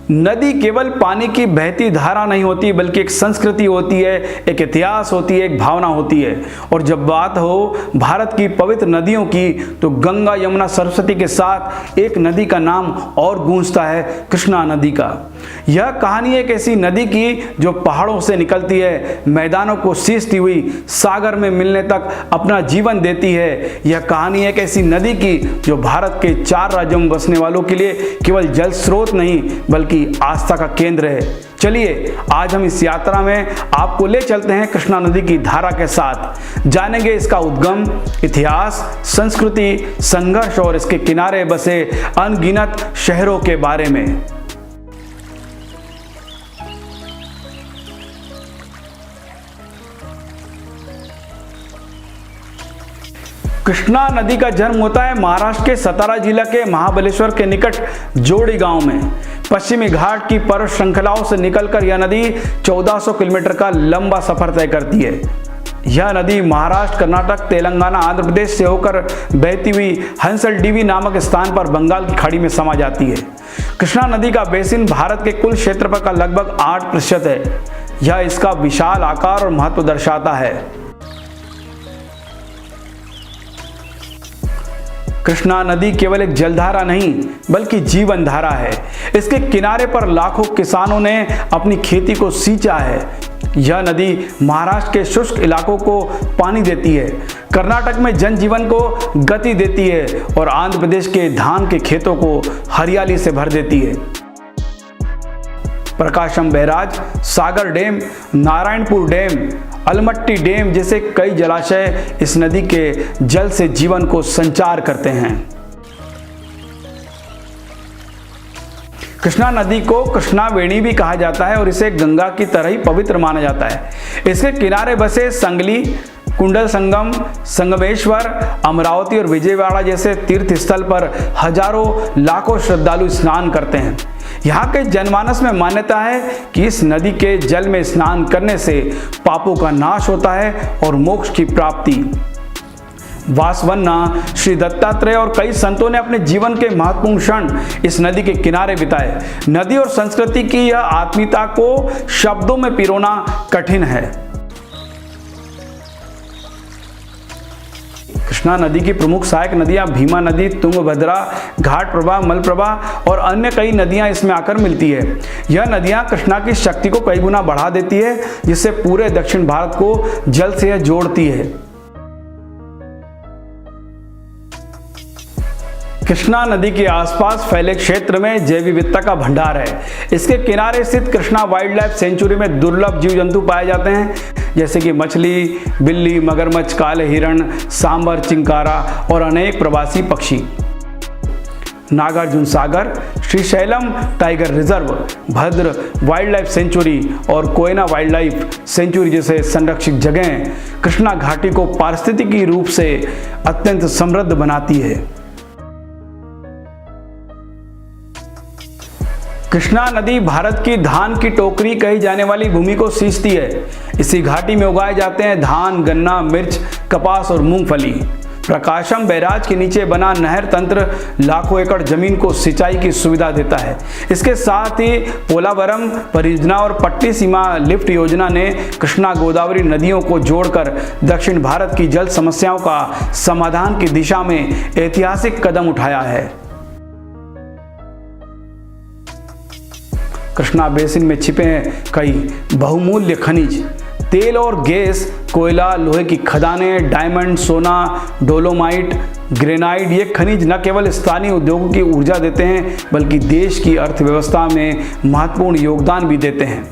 नदी केवल पानी की बहती धारा नहीं होती, बल्कि एक संस्कृति होती है, एक इतिहास होती है, एक भावना होती है। और जब बात हो भारत की पवित्र नदियों की, तो गंगा, यमुना, सरस्वती के साथ एक नदी का नाम और गूंजता है, कृष्णा नदी का। यह कहानी एक ऐसी नदी की जो पहाड़ों से निकलती है, मैदानों को सींचती हुई सागर में मिलने तक अपना जीवन देती है। यह कहानी एक ऐसी नदी की जो भारत के 4 राज्यों में बसने वालों के लिए केवल जल स्रोत नहीं, बल्कि आस्था का केंद्र है। चलिए आज हम इस यात्रा में आपको ले चलते हैं कृष्णा नदी की धारा के साथ। जानेंगे इसका उद्गम, इतिहास, संस्कृति, संघर्ष और इसके किनारे बसे अनगिनत शहरों के बारे में। कृष्णा नदी का जन्म होता है महाराष्ट्र के सतारा जिला के महाबलेश्वर के निकट जोड़ी गांव में। पश्चिमी घाट की पर्वत श्रृंखलाओं से निकलकर यह नदी 1400 किलोमीटर का लंबा सफर तय करती है। यह नदी महाराष्ट्र, कर्नाटक, तेलंगाना, आंध्र प्रदेश से होकर बहती हुई हंसल डीवी नामक स्थान पर बंगाल की खाड़ी में समा जाती है। कृष्णा नदी का बेसिन भारत के कुल क्षेत्रफल का लगभग 8% है। यह इसका विशाल आकार और महत्व दर्शाता है। कृष्णा नदी केवल एक जलधारा नहीं, बल्कि जीवन धारा है। इसके किनारे पर लाखों किसानों ने अपनी खेती को सींचा है। यह नदी महाराष्ट्र के शुष्क इलाकों को पानी देती है, कर्नाटक में जनजीवन को गति देती है और आंध्र प्रदेश के धान के खेतों को हरियाली से भर देती है। Prakasam barrage, Sagar dam, Narayanpur dam, Almatti dam जैसे कई जलाशय इस नदी के जल से जीवन को संचार करते हैं। कृष्णा नदी को कृष्णा वेणी भी कहा जाता है और इसे गंगा की तरह ही पवित्र माना जाता है। इसके किनारे बसे संगली, कुंडल संगम, संगमेश्वर, अमरावती और विजयवाड़ा जैसे तीर्थ स्थल पर हजारों लाखों श्रद्धालु स्नान करते हैं। यहाँ के जनमानस में मान्यता है कि इस नदी के जल में स्नान करने से पापों का नाश होता है और मोक्ष की प्राप्ति। वासवन्ना, श्री दत्तात्रेय और कई संतों ने अपने जीवन के महत्वपूर्ण क्षण इस नदी के किनारे बिताए। नदी और संस्कृति की यह आत्मीयता को शब्दों में पिरोना कठिन है। कृष्णा नदी की प्रमुख सहायक नदियां भीमा नदी, तुंगभद्रा, घाटप्रभा, मलप्रभा और अन्य कई नदियां इसमें आकर मिलती है। यह नदियां कृष्णा की शक्ति को कई गुना बढ़ा देती है, जिससे पूरे दक्षिण भारत को जल से जोड़ती है। कृष्णा नदी के आसपास फैले क्षेत्र में जैव विविधता का भंडार है। इसके किनारे स्थित कृष्णा वाइल्ड लाइफ सेंचुरी में दुर्लभ जीव जंतु पाए जाते हैं, जैसे कि मछली, बिल्ली, मगरमच्छ, काले हिरण, सांबर, चिंकारा और अनेक प्रवासी पक्षी। नागार्जुन सागर, श्रीशैलम टाइगर रिजर्व, भद्र वाइल्ड लाइफ सेंचुरी और कोयना वाइल्ड लाइफ सेंचुरी जैसे संरक्षित जगहें कृष्णा घाटी को पारिस्थितिकी रूप से अत्यंत समृद्ध बनाती है। कृष्णा नदी भारत की धान की टोकरी कही जाने वाली भूमि को सींचती है। इसी घाटी में उगाए जाते हैं धान, गन्ना, मिर्च, कपास और मूंगफली। प्रकाशम बैराज के नीचे बना नहर तंत्र लाखों एकड़ जमीन को सिंचाई की सुविधा देता है। इसके साथ ही पोलावरम परियोजना और पट्टी सीमा लिफ्ट योजना ने कृष्णा गोदावरी नदियों को जोड़कर दक्षिण भारत की जल समस्याओं का समाधान की दिशा में ऐतिहासिक कदम उठाया है। कृष्णा बेसिन में छिपे हैं कई बहुमूल्य खनिज, तेल और गैस, कोयला, लोहे की खदानें, डायमंड, सोना, डोलोमाइट, ग्रेनाइट। ये खनिज न केवल स्थानीय उद्योगों की ऊर्जा देते हैं, बल्कि देश की अर्थव्यवस्था में महत्वपूर्ण योगदान भी देते हैं।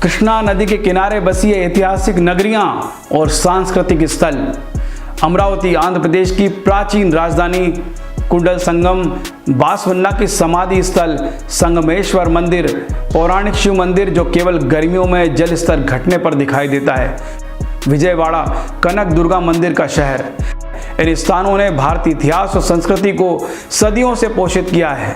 कृष्णा नदी के किनारे बसी ऐतिहासिक नगरियां और सांस्कृतिक स्थल। अमरावती आंध्र प्रदेश की प्राचीन राजधानी, कुंडल संगम बासवन्ना की समाधि स्थल, संगमेश्वर मंदिर, पौराणिक शिव मंदिर जो केवल गर्मियों में जल स्तर घटने पर दिखाई देता है, विजयवाड़ा कनक दुर्गा मंदिर का शहर। इन स्थानों ने भारतीय इतिहास और संस्कृति को सदियों से पोषित किया है।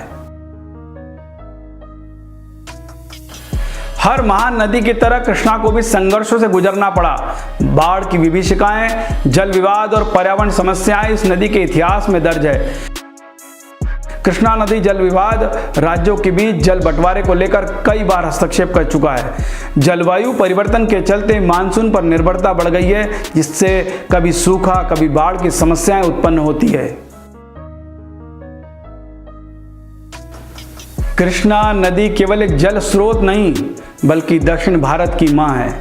हर महान नदी की तरह कृष्णा को भी संघर्षों से गुजरना पड़ा। बाढ़ की विभीषिकाएं, जल विवाद और पर्यावरण समस्याएं इस नदी के इतिहास में दर्ज है। कृष्णा नदी जल विवाद राज्यों के बीच जल बंटवारे को लेकर कई बार हस्तक्षेप कर चुका है। जलवायु परिवर्तन के चलते मानसून पर निर्भरता बढ़ गई है, जिससे कभी सूखा कभी बाढ़ की समस्याएं उत्पन्न होती है। कृष्णा नदी केवल एक जल स्रोत नहीं बल्कि दक्षिण भारत की मां है।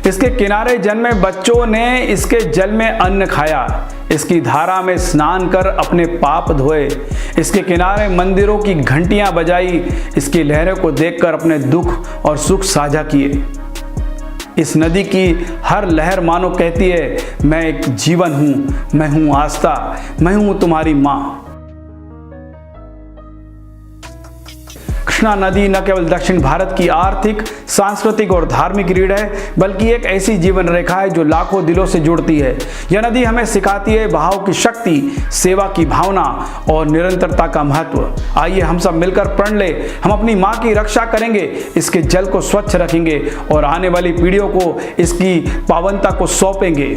इसके किनारे जन्मे बच्चों ने इसके जल में अन्न खाया, इसकी धारा में स्नान कर अपने पाप धोए, इसके किनारे मंदिरों की घंटियां बजाई, इसकी लहरों को देखकर अपने दुख और सुख साझा किए। इस नदी की हर लहर मानो कहती है, मैं एक जीवन हूं, मैं हूं आस्था, मैं हूं तुम्हारी मां। कृष्णा नदी न केवल दक्षिण भारत की आर्थिक, सांस्कृतिक और धार्मिक रीढ़ है, बल्कि एक ऐसी जीवन रेखा है जो लाखों दिलों से जुड़ती है। यह नदी हमें सिखाती है बहाव की शक्ति, सेवा की भावना और निरंतरता का महत्व। आइए हम सब मिलकर प्रण ले, हम अपनी मां की रक्षा करेंगे, इसके जल को स्वच्छ रखेंगे और आने वाली पीढ़ियों को इसकी पावनता को सौंपेंगे।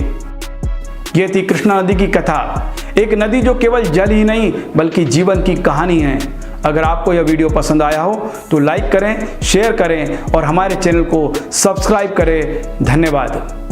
ये थी कृष्णा नदी की कथा, एक नदी जो केवल जल ही नहीं बल्कि जीवन की कहानी है। अगर आपको यह वीडियो पसंद आया हो तो लाइक करें, शेयर करें और हमारे चैनल को सब्सक्राइब करें। धन्यवाद।